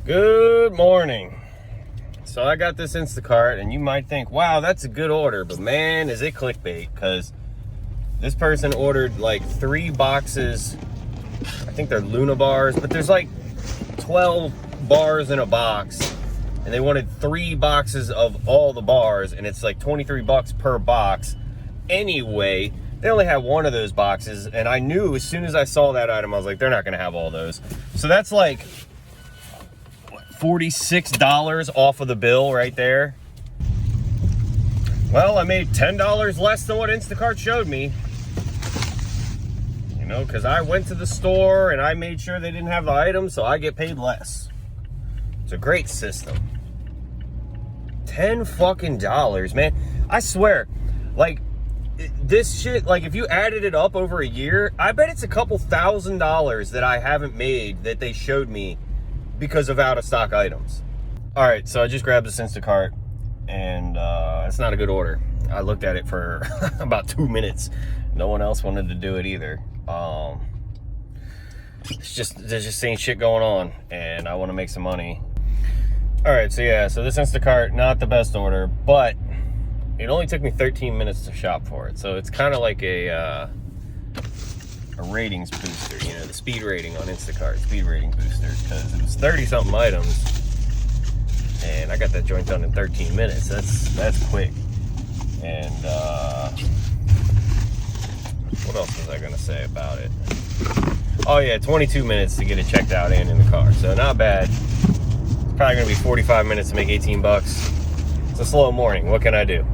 Good morning. So I got this Instacart, and you might think, wow, that's a good order, but man, is it clickbait, because this person ordered like 3 boxes. I think they're Luna bars, but there's like 12 bars in a box, and they wanted 3 boxes of all the bars, and it's like 23 bucks per box. Anyway, they only had one of those boxes, and I knew as soon as I saw that item, I was like, they're not gonna have all those. So that's like $46 off of the bill right there. Well, I made $10 less than what Instacart showed me. You know, because I went to the store and I made sure they didn't have the item, so I get paid less. It's a great system. $10 fucking dollars, man. I swear, like, this shit, like, if you added it up over a year, I bet it's a couple $1,000s that I haven't made that they showed me because of out of stock items. All right, so I just grabbed this Instacart, and it's not a good order. I looked at it for about 2 minutes. No one else wanted to do it either. There's just ain't shit going on, and I want to make some money. All right, so yeah, so this Instacart, not the best order, but it only took me 13 minutes to shop for it. So it's kind of like a ratings booster, you know, the speed rating on Instacart, speed rating booster, because it was 30 something items, and I got that joint done in 13 minutes. That's quick. And what else was I gonna say about it? Oh yeah, 22 minutes to get it checked out and in the car, so not bad. It's probably gonna be 45 minutes to make 18 bucks. It's a slow morning, what can I do?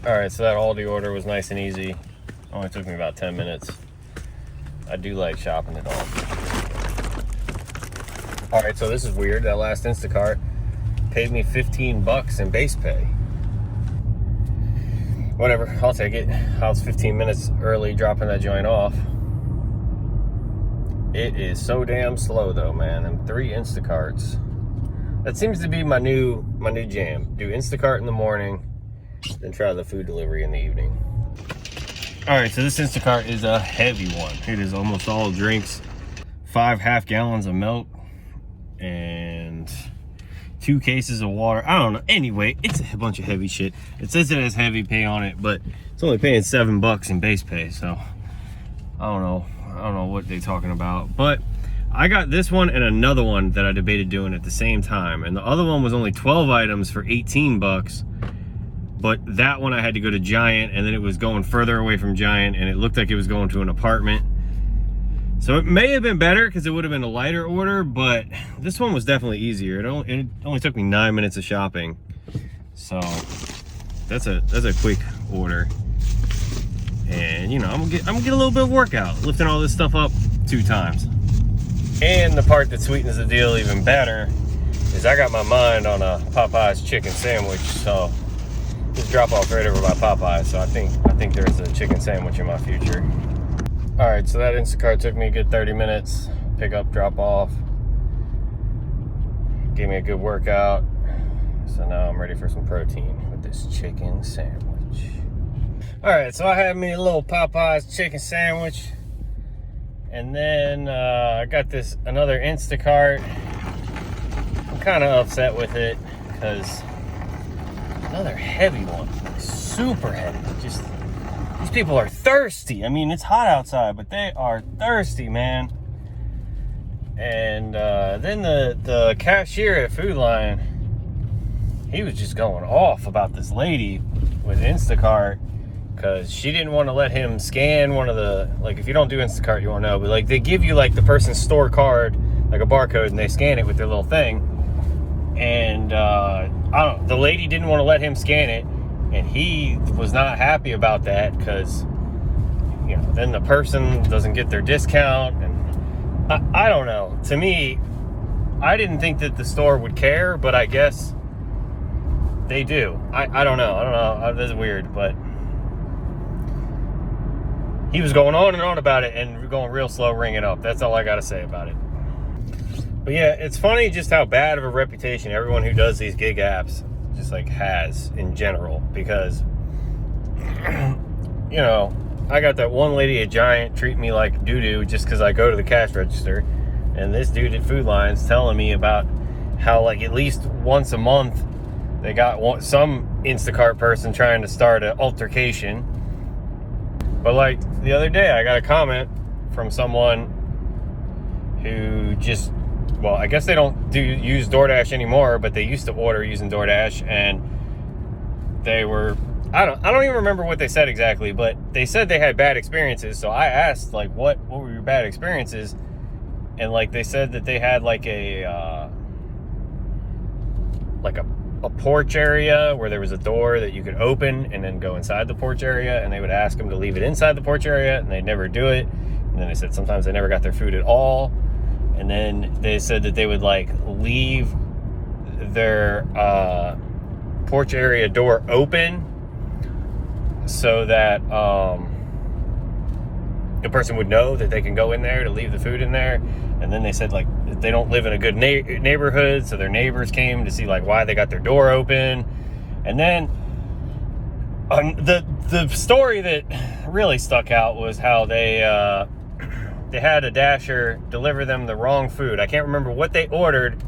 All right, so that Aldi order was nice and easy. Only took me about 10 minutes. I do like shopping at all. All right, so this is weird. That last Instacart paid me 15 bucks in base pay. Whatever, I'll take it. I was 15 minutes early dropping that joint off. It is so damn slow though, man. Them 3 Instacarts. That seems to be my new jam. Do Instacart in the morning, then try the food delivery in the evening. All right, so this Instacart is a heavy one. It is almost all drinks, 5 half-gallons of milk, and 2 cases of water. I don't know. Anyway, it's a bunch of heavy shit. It says it has heavy pay on it, but it's only paying 7 bucks in base pay, so I don't know what they're talking about. But I got this one and another one that I debated doing at the same time, and the other one was only 12 items for 18 bucks. But that one I had to go to Giant, and then it was going further away from Giant, and it looked like it was going to an apartment. So it may have been better because it would have been a lighter order, but this one was definitely easier. It only took me 9 minutes of shopping. So that's a quick order. And you know, I'm gonna get a little bit of workout lifting all this stuff up 2 times. And the part that sweetens the deal even better is I got my mind on a Popeye's chicken sandwich, so just drop off right over by Popeye, so I think there's a chicken sandwich in my future. All right, so that Instacart took me a good 30 minutes. Pick up, drop off. Gave me a good workout. So now I'm ready for some protein with this chicken sandwich. All right, so I had me a little Popeye's chicken sandwich. And then I got this another Instacart. I'm kind of upset with it because another heavy one, super heavy. Just these people are thirsty. I mean, it's hot outside, but they are thirsty, man. And then the cashier at Food Lion, he was just going off about this lady with Instacart because she didn't want to let him scan one of the, like, if you don't do Instacart, you won't know, but like they give you like the person's store card, like a barcode, and they scan it with their little thing. And I don't know, the lady didn't want to let him scan it, and he was not happy about that because, you know, then the person doesn't get their discount. And I don't know. To me, I didn't think that the store would care, but I guess they do. I don't know. This is weird, but he was going on and on about it and going real slow ringing up. That's all I got to say about it. But yeah, it's funny just how bad of a reputation everyone who does these gig apps just like has in general, because you know, I got that one lady at Giant treat me like doo-doo just because I go to the cash register. And this dude at Food Lion's telling me about how, like, at least once a month they got some Instacart person trying to start an altercation. But like the other day, I got a comment from someone who just, well, I guess they don't use DoorDash anymore, but they used to order using DoorDash, and they were, I don't even remember what they said exactly, but they said they had bad experiences. So I asked, like, what were your bad experiences? And like they said that they had like a porch area where there was a door that you could open and then go inside the porch area, and they would ask them to leave it inside the porch area, and they'd never do it. And then they said sometimes they never got their food at all. And then they said that they would like leave their porch area door open so that the person would know that they can go in there to leave the food in there. And then they said, like, they don't live in a good neighborhood, so their neighbors came to see, like, why they got their door open. And then the story that really stuck out was how they had a Dasher deliver them the wrong food. I can't remember what they ordered,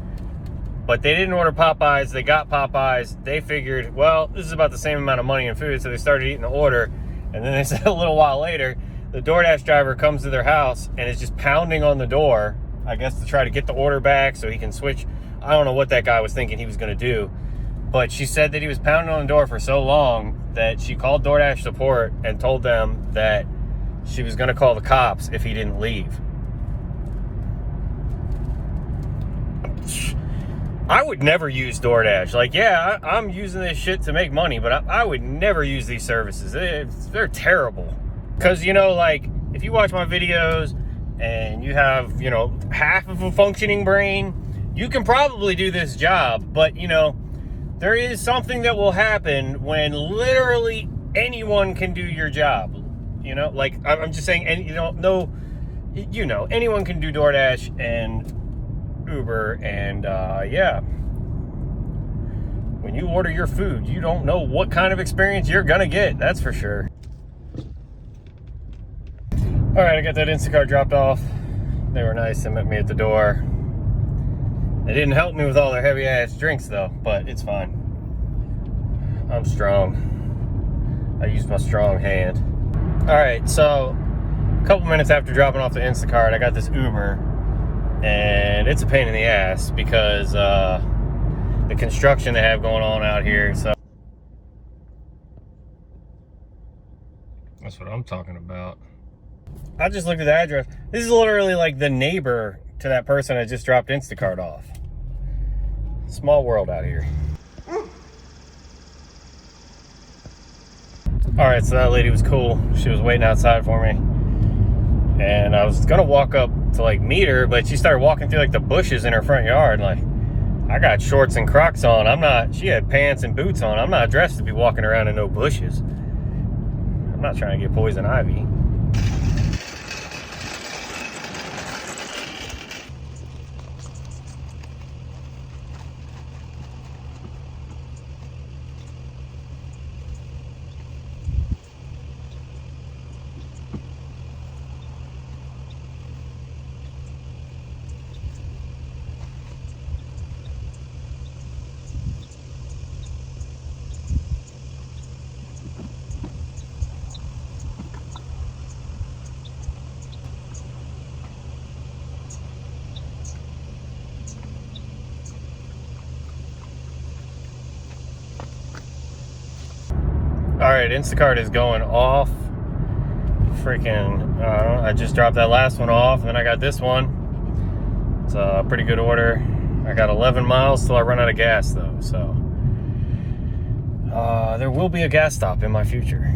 but they didn't order Popeyes. They got Popeyes. They figured, well, this is about the same amount of money in food, so they started eating the order. And then they said a little while later, the DoorDash driver comes to their house and is just pounding on the door, I guess to try to get the order back so he can switch. I don't know what that guy was thinking he was going to do, but she said that he was pounding on the door for so long that she called DoorDash support and told them that she was going to call the cops if he didn't leave. I would never use DoorDash. Like, yeah, I'm using this shit to make money, but I would never use these services. They're terrible. Because, you know, like, if you watch my videos and you have, you know, half of a functioning brain, you can probably do this job. But, you know, there is something that will happen when literally anyone can do your job. You know, like, I'm just saying, and anyone can do DoorDash and Uber, and yeah. When you order your food, you don't know what kind of experience you're gonna get, that's for sure. All right, I got that Instacart dropped off. They were nice and met me at the door. They didn't help me with all their heavy ass drinks though, but it's fine. I'm strong. I used my strong hand. All right, so a couple minutes after dropping off the Instacart, I got this Uber, and it's a pain in the ass because the construction they have going on out here. So that's what I'm talking about. I just looked at the address. This is literally like the neighbor to that person I just dropped Instacart off. Small world out here. All right, so that lady was cool. She was waiting outside for me. And I was gonna walk up to like meet her, but she started walking through like the bushes in her front yard. Like, I got shorts and Crocs on. She had pants and boots on. I'm not dressed to be walking around in no bushes. I'm not trying to get poison ivy. All right, Instacart is going off. Freaking, I just dropped that last one off, and then I got this one. It's a pretty good order. I got 11 miles till I run out of gas, though, so there will be a gas stop in my future.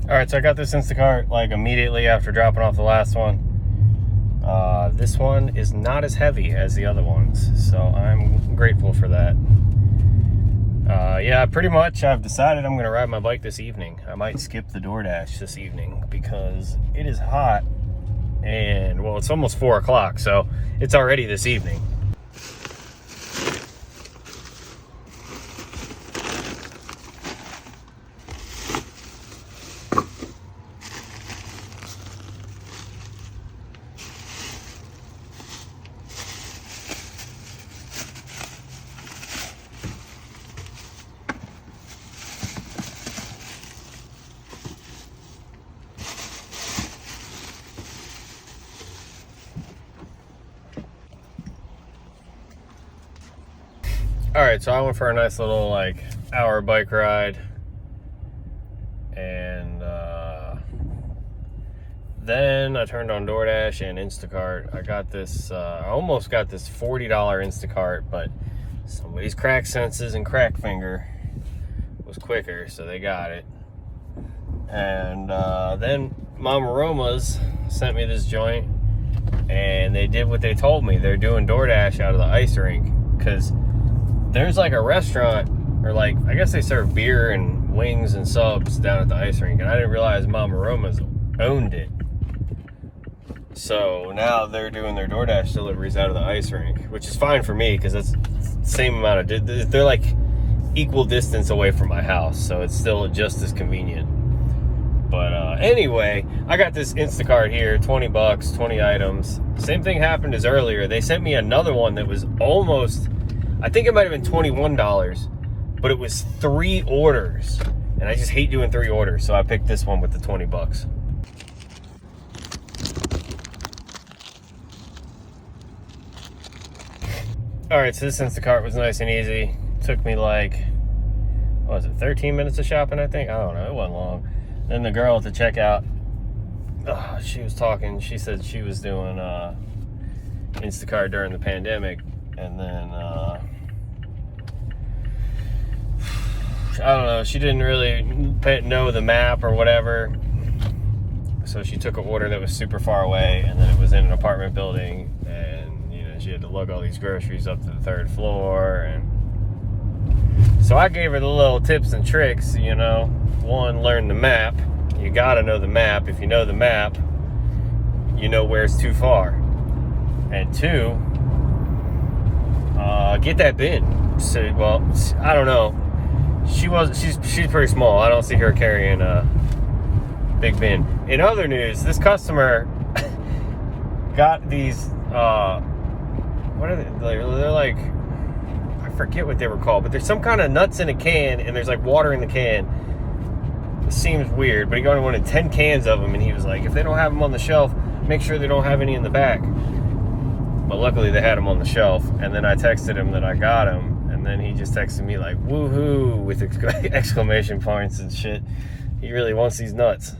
All right, so I got this Instacart like immediately after dropping off the last one. This one is not as heavy as the other ones, so I'm grateful for that. Yeah, pretty much I've decided I'm gonna ride my bike this evening. I might skip the DoorDash this evening because it is hot, and well, it's almost 4 o'clock, so it's already this evening. All right, so I went for a nice little like hour bike ride, and then I turned on DoorDash and Instacart. I got this, I almost got this $40 Instacart, but somebody's crack senses and crack finger was quicker, so they got it. And then Mama Roma's sent me this joint, and they did what they told me. They're doing DoorDash out of the ice rink, because there's like a restaurant, or like, I guess they serve beer and wings and subs down at the ice rink, and I didn't realize Mama Roma's owned it. So now they're doing their DoorDash deliveries out of the ice rink, which is fine for me because that's the same amount of, they're like equal distance away from my house, so it's still just as convenient. But anyway, I got this Instacart here, 20 bucks, 20 items. Same thing happened as earlier. They sent me another one that was almost, I think it might have been $21, but it was 3 orders. And I just hate doing 3 orders, so I picked this one with the 20 bucks. All right, so this Instacart was nice and easy. Took me like, what was it, 13 minutes of shopping, I think? I don't know, it wasn't long. Then the girl at the checkout, she was talking. She said she was doing Instacart during the pandemic. And then, I don't know, she didn't really know the map or whatever. So she took an order that was super far away, and then it was in an apartment building. And she had to lug all these groceries up to the 3rd floor, and so I gave her the little tips and tricks. One, learn the map. You gotta know the map. If you know the map, you know where it's too far. And 2, get that bin. So, well, I don't know. She's pretty small. I don't see her carrying a big bin. In other news, this customer got these. What are they? They're like, I forget what they were called, but there's some kind of nuts in a can, and there's like water in the can. It seems weird, but he only wanted 10 cans of them, and he was like, if they don't have them on the shelf, make sure they don't have any in the back. But luckily they had them on the shelf, and then I texted him that I got them, and then he just texted me like, woohoo, with exclamation points and shit. He really wants these nuts.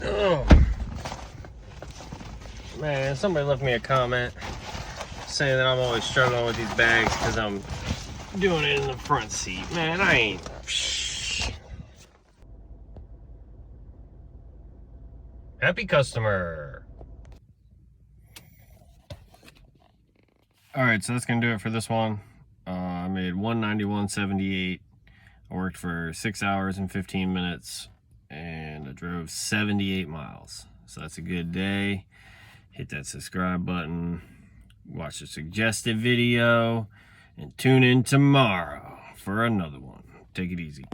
Oh, man, somebody left me a comment saying that I'm always struggling with these bags because I'm doing it in the front seat. Man, I ain't. Happy customer. All right, so that's gonna do it for this one. I made $191.78. I worked for 6 hours and 15 minutes, and I drove 78 miles. So that's a good day. Hit that subscribe button, watch the suggested video, and tune in tomorrow for another one. Take it easy.